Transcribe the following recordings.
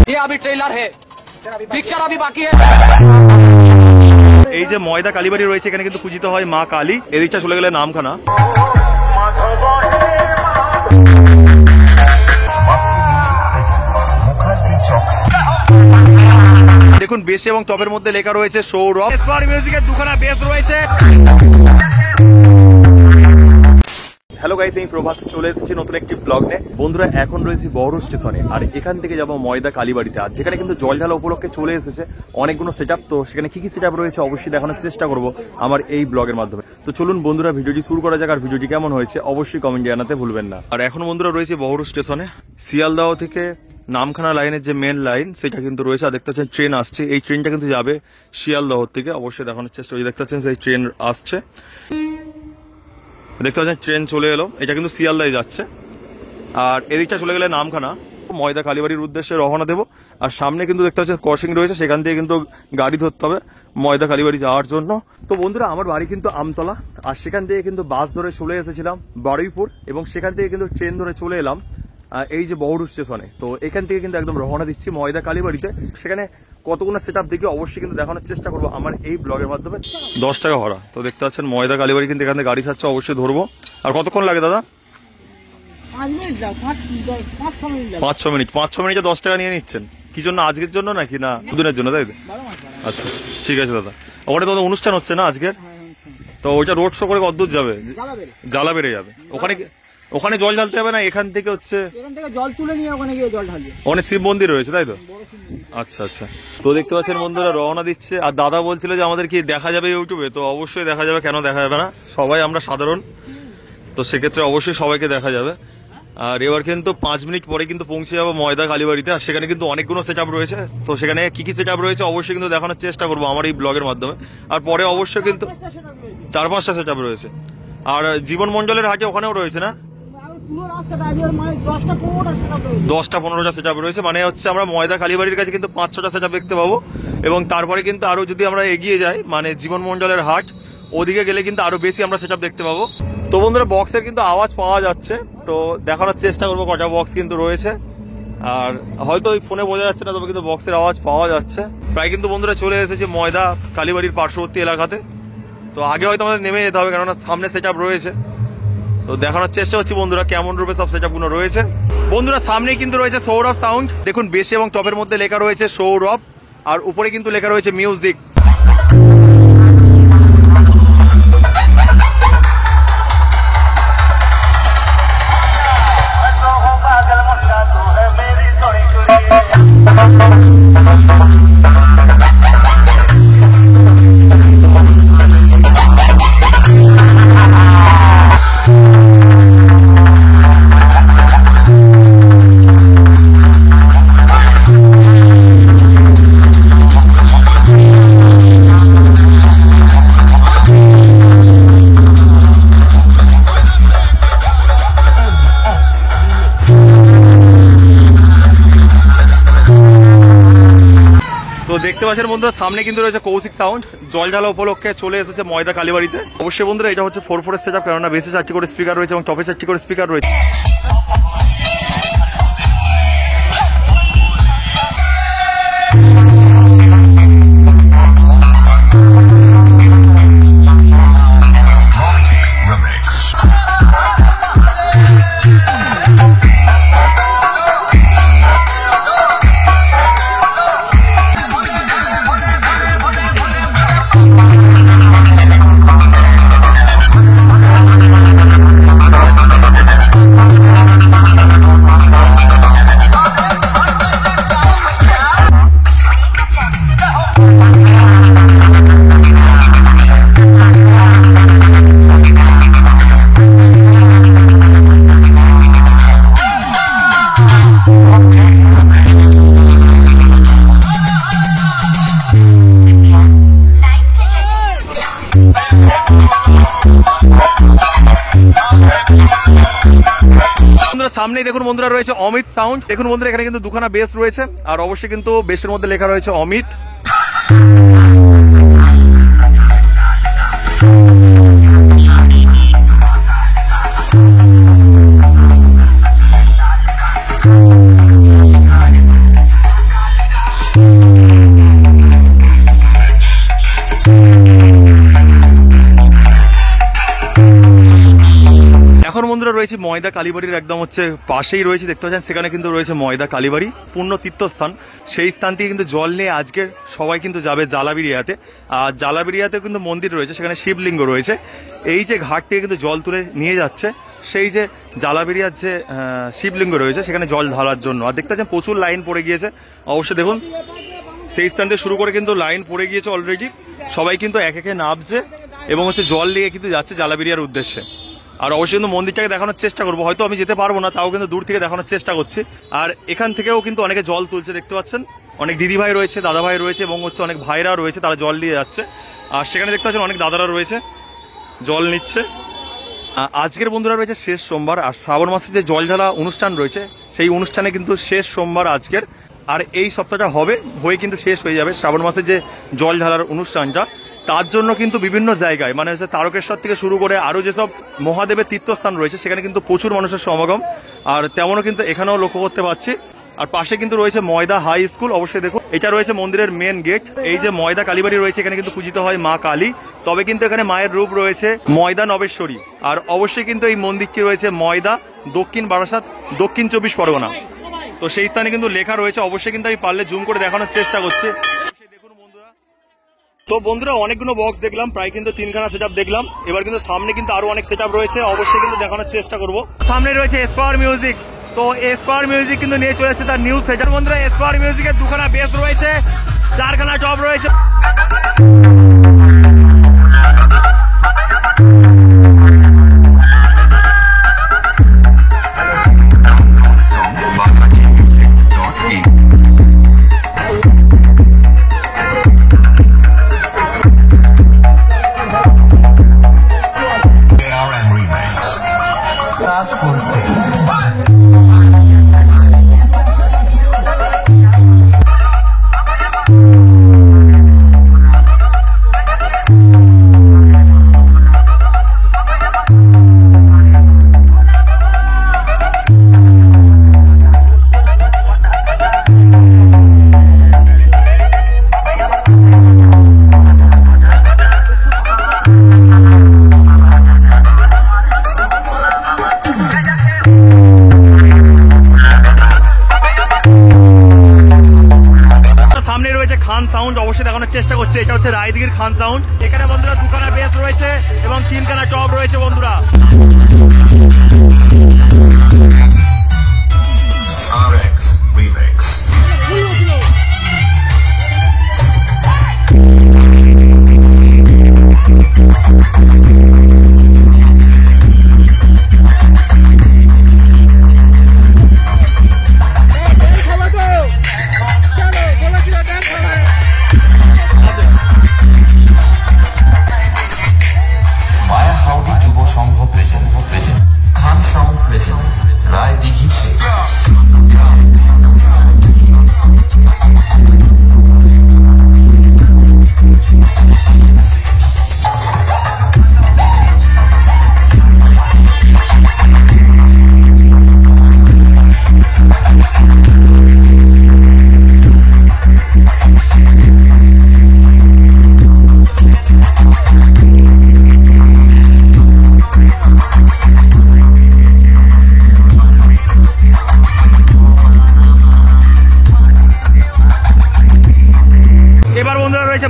ये अभी ट्रेलर है, पिक्चर अभी बाकी है। এই যে ময়দা কালীবাড়ি রয়েছে এখানে কিন্তু পূজিত হয় মা কালী। এদিকটা চলে গেলে নামখানা। দেখুন বেস এবং টপের মধ্যে লেখা রয়েছে সৌরভ। মিউজিকের দুখানা বেস রয়েছে। হ্যালো গাইস, আমি প্রভাত চলে এসেছি নতুন একটি ব্লগ নিয়ে। বন্ধুরা এখন রয়েছি বড় স্টেশনে, আর এখান থেকে যাবো ময়দা কালীবাড়িতে। আর যেখানে কিন্তু জল ঢালা উপলক্ষে চলে এসেছে অনেকগুলো সেটআপ। তো সেখানে কি কি সেটআপ রয়েছে অবশ্যই দেখানোর চেষ্টা করবো আমার এই ব্লগের মাধ্যমে। তো চলুন বন্ধুরা ভিডিওটি শুরু করা যাক। আর ভিডিওটি কেমন হয়েছে অবশ্যই কমেন্টে জানাতে ভুলবেন না। আর এখন বন্ধুরা রয়েছে বড় স্টেশনে, শিয়ালদহ থেকে নামখানা লাইনের যে মেন লাইন সেটা কিন্তু রয়েছে। আর দেখতে পাচ্ছেন ট্রেন আসছে, এই ট্রেনটা কিন্তু যাবে শিয়ালদহ থেকে। অবশ্যই দেখানোর চেষ্টা করি। দেখতে পাচ্ছেন সেই ট্রেন আসছে, দেখতে পাচ্ছেন ট্রেন চলে এলো। এটা কিন্তু শিয়ালদায় যাচ্ছে। আর এদিকটা চলে গেলে নামখানা, ময়দা কালীবাড়ির উদ্দেশ্যে রওনা দেবো। আর সামনে কিন্তু দেখতে পাচ্ছেন ক্রসিং রয়েছে, সেখান থেকে কিন্তু গাড়ি ধরতে হবে ময়দা কালীবাড়ি যাওয়ার জন্য। তো বন্ধুরা আমার বাড়ি কিন্তু আমতলা, আর সেখান থেকে কিন্তু বাস ধরে চলে এসেছিলাম বারুইপুর, এবং সেখান থেকে কিন্তু ট্রেন ধরে চলে এলাম এই যে বহরু স্টেশনে। তো এখান থেকে কিন্তু একদম রওনা দিচ্ছি ময়দা কালীবাড়িতে। সেখানে কতগুলো সেটআপ দেখে অবশ্যই কিন্তু দেখানোর চেষ্টা করবো আমার এই ব্লগের মাধ্যমে। 10 টাকা ভাড়া। তো দেখতে পাচ্ছেন ময়দা কালীবাড়ি কিন্তু এখান থেকে গাড়ি ছাড়ছে, অবশ্যই ধরবো। আর কতক্ষণ লাগে দাদা? 5-6 মিনিট। 5-6 মিনিটে 10 টাকা নিয়ে নিচ্ছেন কি জন্য? আজকের জন্য নাকি না দুদিনের জন্য? তাই তো, আচ্ছা ঠিক আছে দাদা। ওখানে তো অনুষ্ঠান হচ্ছে না আজকের, তো ওইটা রোড শো করে কতদূর যাবে? জ্বালা বেড়ে যাবে। ওখানে জল ঢালতে হবে না, এখান থেকে হচ্ছে জল তুলে নিয়ে ওখানে গিয়ে জল ঢালবে। ওখানে শিব মন্দির রয়েছে তাই তো? আচ্ছা আচ্ছা। তো দেখতে পাচ্ছেন বন্ধুরা রওনা দিচ্ছে। আর দাদা বলছিল যে আমাদের কি দেখা যাবে ইউটিউবে? তো অবশ্যই দেখা যাবে, কেন দেখা যাবে না? সবাই আমরা সাধারণ, তো সেক্ষেত্রে অবশ্যই সবাইকে দেখা যাবে। আর এবার কিন্তু 5 মিনিট পরে কিন্তু পৌঁছে যাবো ময়দা কালীবাড়িতে। আর সেখানে কিন্তু অনেকগুলো সেটআপ রয়েছে। তো সেখানে কি কি সেটআপ রয়েছে অবশ্যই কিন্তু দেখানোর চেষ্টা করবো আমার এই ব্লগের মাধ্যমে। আর পরে অবশ্যই কিন্তু 4-5টা সেটআপ রয়েছে। আর জীবন মন্ডলের হাটে ওখানেও রয়েছে না? 10-15টা সেটআপ রয়েছে। মানে হচ্ছে আমরা ময়দা কালীবাড়ির কাছে কিন্তু 5-6টা সেটআপ দেখতে পাবো। এবং তারপরে কিন্তু আরো যদি আমরা এগিয়ে যাই, মানে জীবন মন্ডলের হাট ওদিকে গেলে কিন্তু আরো বেশি আমরা সেটআপ দেখতে পাবো। তো বন্ধুরা বক্সের কিন্তু আওয়াজ পাওয়া যাচ্ছে, তো দেখানোর চেষ্টা করবো কটা বক্স কিন্তু রয়েছে। আর হয়তো ওই ফোনে বোঝা যাচ্ছে না, তবে কিন্তু বক্সের আওয়াজ পাওয়া যাচ্ছে। প্রায় কিন্তু বন্ধুরা চলে এসেছে ময়দা কালীবাড়ির পার্শ্ববর্তী এলাকাতে। তো আগে হয়তো আমাদের নেমে যেতে হবে, কেননা সামনে সেটআপ রয়েছে। তো দেখানোর চেষ্টা হচ্ছে বন্ধুরা কেমন রূপে সব সেটআপ গুলো রয়েছে। বন্ধুরা সামনেই কিন্তু রয়েছে সৌরভ সাউন্ড। দেখুন বেস এবং টপের মধ্যে লেখা রয়েছে সৌরভ, আর উপরে কিন্তু লেখা রয়েছে মিউজিক। দেখতে পাচ্ছেন বন্ধুরা সামনে কিন্তু রয়েছে কৌশিক সাউন্ড। জল ঢালা উপলক্ষে চলে এসেছে ময়দা কালীবাড়িতে। অবশ্যই বন্ধুরা এটা হচ্ছে 4-4 সেটআপ, কেননা বেসে 4টি করে স্পিকার রয়েছে এবং টপে 4টি করে স্পিকার রয়েছে। সামনেই দেখুন বন্ধুরা রয়েছে অমিত সাউন্ড। দেখুন বন্ধুরা এখানে কিন্তু দুখানা বেস রয়েছে, আর অবশ্যই কিন্তু বেসের মধ্যে লেখা রয়েছে অমিত। রয়েছে ময়দা কালীবাড়ির একদম হচ্ছে পাশেই রয়েছে, দেখতে পাচ্ছেন সেখানে কিন্তু রয়েছে ময়দা কালীবাড়ি পূর্ণ তীর্থস্থান। সেই স্থান থেকে কিন্তু জল নিয়ে আজকে সবাই কিন্তু যাবে জালাবিরিয়াতে। আর জালাবিরিয়াতে কিন্তু মন্দির রয়েছে, সেখানে শিবলিঙ্গ রয়েছে। এই যে ঘাট থেকে কিন্তু জল তুলে নিয়ে যাচ্ছে সেই যে জালাবিরিয়ার যে শিবলিঙ্গ রয়েছে সেখানে জল ঢালার জন্য। আর দেখতে পাচ্ছেন প্রচুর লাইন পড়ে গিয়েছে, অবশ্যই দেখুন সেই স্থান থেকে শুরু করে কিন্তু লাইন পড়ে গিয়েছে অলরেডি। সবাই কিন্তু এক একে নামছে এবং হচ্ছে জল নিয়ে কিন্তু যাচ্ছে জালাবিরিয়ার উদ্দেশ্যে। আর অবশ্যই কিন্তু মন্দিরটাকে দেখানোর চেষ্টা করবো, হয়তো আমি যেতে পারবো না, তাও কিন্তু দূর থেকে দেখানোর চেষ্টা করছি। আর এখান থেকেও কিন্তু অনেকে জল তুলছে, দেখতে পাচ্ছেন অনেক দিদি ভাই রয়েছে, দাদা ভাই রয়েছে এবং হচ্ছে অনেক ভাইরা রয়েছে, তারা জল নিয়ে যাচ্ছে। আর সেখানে দেখতে পাচ্ছেন অনেক দাদারা রয়েছে জল নিচ্ছে। আজকের বন্ধুরা রয়েছে শেষ সোমবার, আর শ্রাবণ মাসে যে জল ঢালা অনুষ্ঠান রয়েছে সেই অনুষ্ঠানে কিন্তু শেষ সোমবার আজকের। আর এই সপ্তাহটা হয়ে কিন্তু শেষ হয়ে যাবে শ্রাবণ মাসে যে জল ঢালার অনুষ্ঠানটা। তার জন্য কিন্তু বিভিন্ন জায়গায় মানে হচ্ছে তারকেশ্বর থেকে শুরু করে আরো যেসব মহাদেবের তীর্থস্থান রয়েছে সেখানে কিন্তু প্রচুর মানুষের সমাগম। আর তেমনও কিন্তু এখানেও লক্ষ্য করতে পারছি। আর পাশে কিন্তু রয়েছে ময়দা হাই স্কুল, অবশ্যই দেখুন এটা রয়েছে মন্দিরের মেন গেট। এই যে ময়দা কালীবাড়ি রয়েছে এখানে কিন্তু পূজিত হয় মা কালী, তবে কিন্তু এখানে মায়ের রূপ রয়েছে ময়দা নবেশ্বরী। আর অবশ্যই কিন্তু এই মন্দিরটি রয়েছে ময়দা, দক্ষিণ বারাসাত, দক্ষিণ 24 পরগনা। তো সেই স্থানে কিন্তু লেখা রয়েছে, অবশ্যই কিন্তু আমি পারলে জুম করে দেখানোর চেষ্টা করছি। দেখুন বন্ধুরা, তো বন্ধুরা অনেকগুলো বক্স দেখলাম, প্রায় কিন্তু 3খানা সেটআপ দেখলাম। এবার কিন্তু সামনে কিন্তু আরো অনেক সেটআপ রয়েছে, অবশ্যই কিন্তু দেখানোর চেষ্টা করব। সামনে রয়েছে এসপাওয়ার মিউজিক, তো এসপাওয়ার মিউজিক কিন্তু নিয়ে চলে এসেছে তার নিউ সেটআপ। বন্ধুরা এসপাওয়ার মিউজিকের 2খানা বেস রয়েছে, 4খানা টপ রয়েছে। অবশ্যই দেখানোর চেষ্টা করছে, এটা হচ্ছে রায়দিঘির খান সাউন্ড। এখানে বন্ধুরা 2খানা বেস রয়েছে এবং 3খানা টপ রয়েছে বন্ধুরা।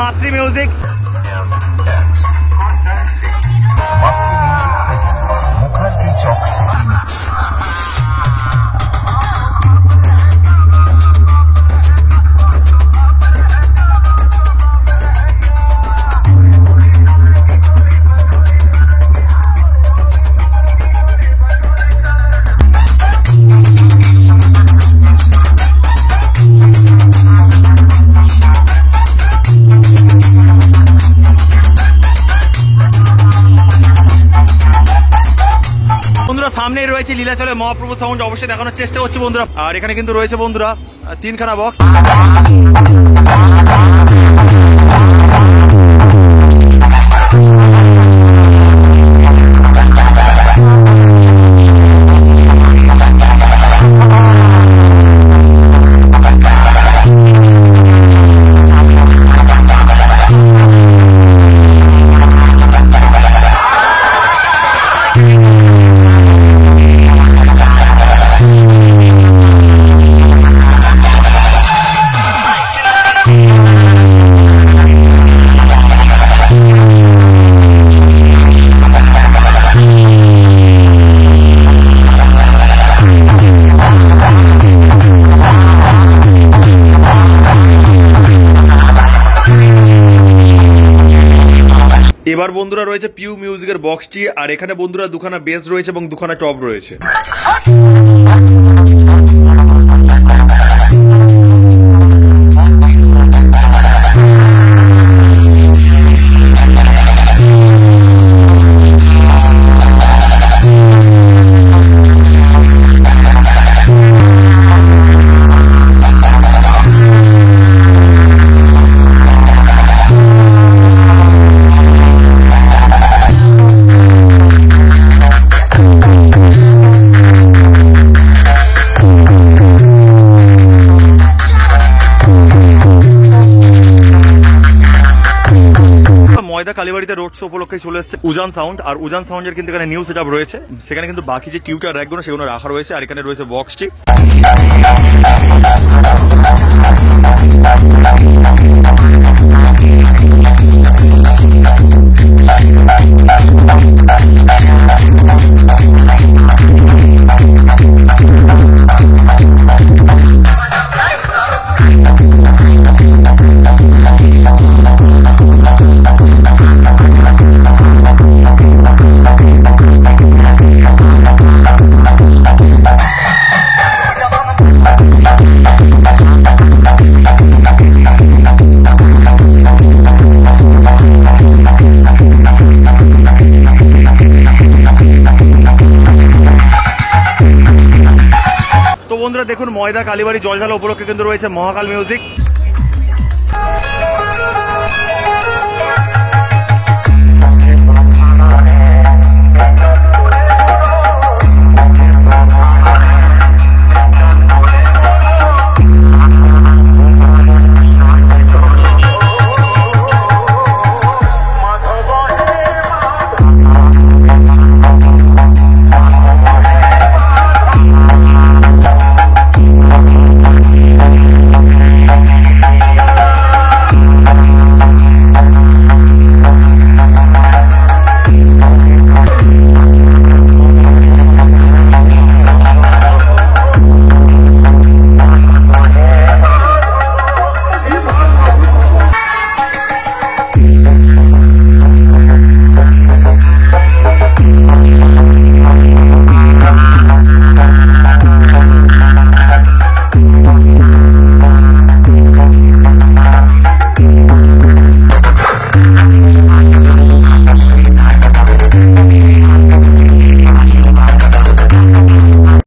মাতৃ মিউজিক, মুখার্জি চক সামনে রয়েছে লীলাচলে মহাপ্রভু সাউন্ড, অবশ্যই দেখানোর চেষ্টা করছি বন্ধুরা। আর এখানে কিন্তু রয়েছে বন্ধুরা 3খানা বক্স। এবার বন্ধুরা রয়েছে পিউ মিউজিকের বক্সটি, আর এখানে বন্ধুরা দুখানা বেস রয়েছে এবং দুখানা টপ রয়েছে। ময়দা কালীবাড়িতে রোড শো উপলক্ষে চলে এসেছে উজান সাউন্ড, আর উজান সাউন্ডের কিন্তু এখানে নিউ সেটআপ রয়েছে। সেখানে কিন্তু বাকি যে টিউটার র্যাকগুলো সেগুলো রাখা রয়েছে, আর এখানে রয়েছে বক্সটি। বন্ধুরা দেখুন, ময়দা কালীবাড়ি জলঢালা উপলক্ষে কিন্তু রয়েছে মহাকাল মিউজিক।